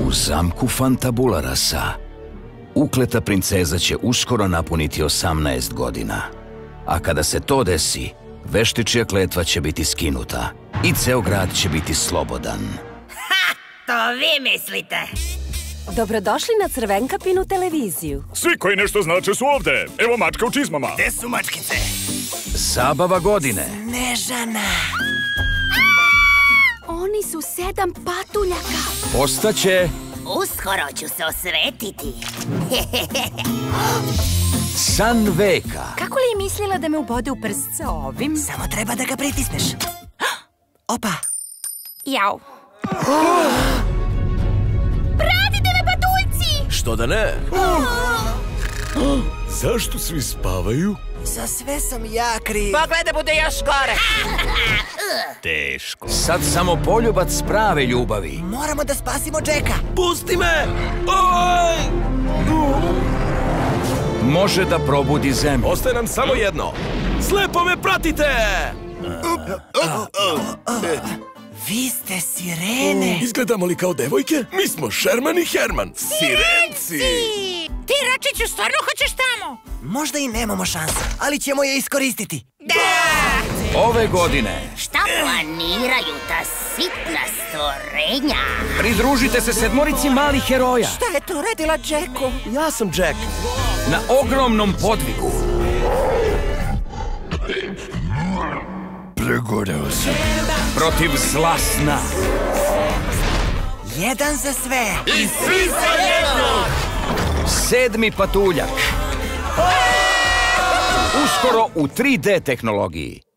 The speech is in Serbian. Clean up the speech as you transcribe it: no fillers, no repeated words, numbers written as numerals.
U zamku Fantabularasa ukleta princeza će uskoro napuniti 18 godina. A kada se to desi, veštičija kletva će biti skinuta i ceo grad će biti slobodan. Ha! To vi mislite! Dobrodošli na Crvenkapinu televiziju. Svi koji nešto znače su ovde. Evo mačka u čizmama. Gde su mačkice? Zabava godine. Snežana. Oni su 7 patuljaka. Postaće Uskoro ću se osvetiti. san veka. Kako li je mislila da me ubode u prst sa ovim? Samo treba da ga pritisneš. Opa. Jau. Pratite me, patuljci! Što da ne? Zašto svi spavaju? Za sve sam ja kriv. Pogledaj da bude još gore. Teško. Sad samo poljubac prave ljubavi. Moramo da spasimo Jacka. Pusti me! Oj! Može da probudi zemlju. Ostaje nam samo jedno. Slepo me pratite! Vi ste sirene. Izgledamo li kao devojke? Mi smo Sherman i Herman. Sirenci! Ti, Račiću, stvarno hoćeš tamo? Možda i nemamo šanse, ali ćemo je iskoristiti. Ove godine Šta planiraju ta sitna stvorenja? pridružite se 7 malih heroja Šta je to uradila Jacku? Ja sam Jack. na ogromnom podvigu. Pregodeo sam. Protiv zla sna. Jedan za sve. I svi za jedno! 7. patuljak. Uskoro u 3D tehnologiji.